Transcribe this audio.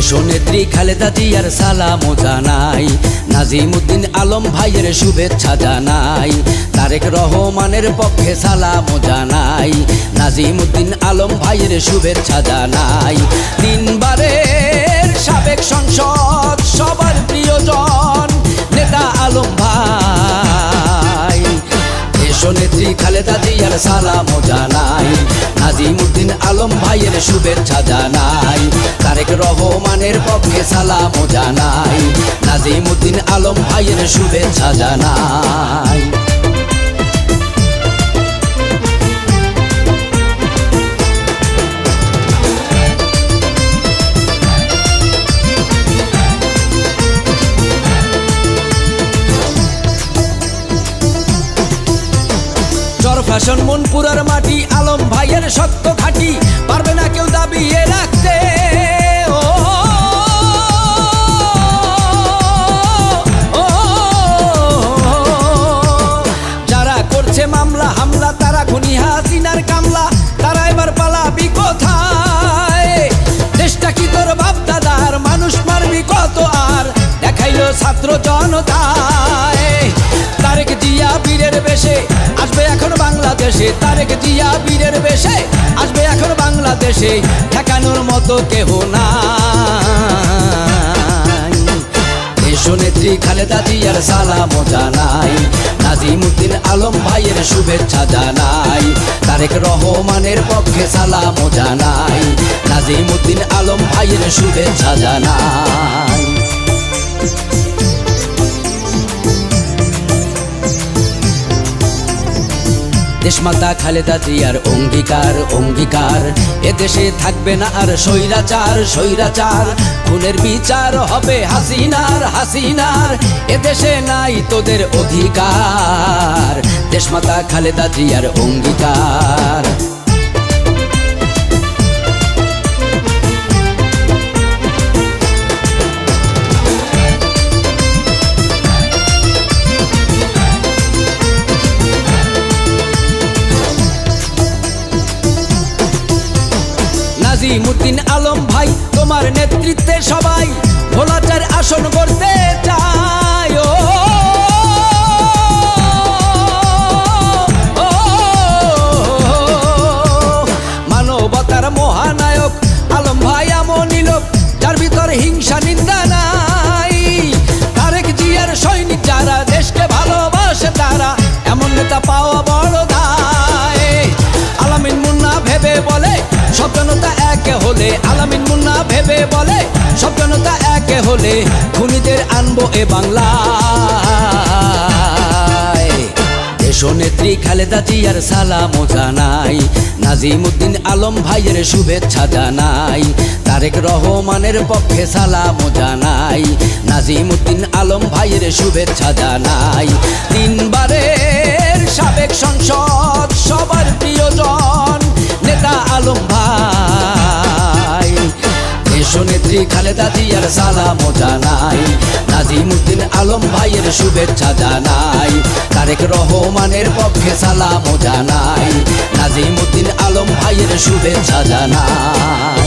দেশনেত্রী খালেদা জিয়ার সালামও জানাই, নাজিমুদ্দিন আলম ভাইয়ের শুভেচ্ছা জানাই, তারেক রহমানের পক্ষে সালামও জানাই, নাজিমুদ্দিন আলম ভাইয়ের শুভেচ্ছা জানাই। তিনবারের সাবেক সংসদ সবার প্রিয়জন নেতা আলম ভাই, দেশনেত্রী খালেদা জিয়ার সালামও জানাই, নাজিমুদ্দিন আলম ভাইয়ের শুভেচ্ছা জানাই, তারেক রহমানের পক্ষে সালামও জানাই, নাজিমুদ্দিন আলম ভাইয়ের শুভেচ্ছা জানাই। চরফ্যাশন মনপুরার মাটি আলম ভাইয়ের শক্ত ঘাটি, পারবে না কেউ দাবিয়ে রাখতে। যারা করছে মামলা হামলা তারা খুনি হাসিনার কামলা, তারা এবার পালাবি কোথায়? দেশটা কি তোর বাপ দাদার, মানুষ মারবি কত আর, দেখাইলো ছাত্র জনতায়। তারেক জিয়া বীরের বেশে আসবে এখন বাংলাদেশে, তারেক জিয়া বীরের বেশে আসবে এখন বাংলাদেশে, ঠেকানোর মতো কেহ নাই। দেশনেত্রী খালেদা জিয়ার সালামও জানাই, নাজিমুদ্দিন আলম ভাইয়ের শুভেচ্ছা জানাই, তারেক রহমানের পক্ষে সালামও জানাই, নাজিমুদ্দিন আলম ভাইয়ের শুভেচ্ছা জানাই। দেশমাতা খালেদা জিয়ার অঙ্গীকার অঙ্গীকার, এদেশে থাকবে না আর স্বৈরাচার স্বৈরাচার, খুনের বিচার হবে হাসিনার হাসিনার, এদেশে নাই তোদের অধিকার। দেশমাতা খালেদা জিয়ার অঙ্গীকার। নাজিমুদ্দিন আলম ভাই তোমার নেতৃত্বে সবাই ভোলাচার আসন করতে চায়। মানবতার মহানায়ক আলম ভাই এমন লোক যার ভিতর হিংসা নিন্দা নাই। তারেক জিয়ার সৈনিক যারা দেশকে ভালোবাসে তারা, এমন নেতা পাওয়া বড় দায়। আলামিন মুন্না ভেবে বলে সব জনতা একে হলে, আলামিন মুন্না ভেবে বলে সব জনতা একে হলে, খুনিদের আনবো এ বাংলায়। দেশনেত্রী খালেদা জিয়ার সালামও জানাই, নাজিমুদ্দিন আলম ভাইয়ের শুভেচ্ছা জানাই, তারেক রহমানের পক্ষে সালামও জানাই, নাজিমুদ্দিন আলম ভাইয়ের শুভেচ্ছা জানাই। তিনবারের সাবেক সংসদ সবার প্রিয়জন নেতা আলম ভাই, দেশনেত্রী খালেদা জিয়ার সালামও জানাই, নাজিমুদ্দিন আলম ভাইয়ের শুভেচ্ছা জানাই, তারেক রহমানের পক্ষে সালামও জানাই, নাজিমুদ্দিন আলম ভাইয়ের শুভেচ্ছা জানাই।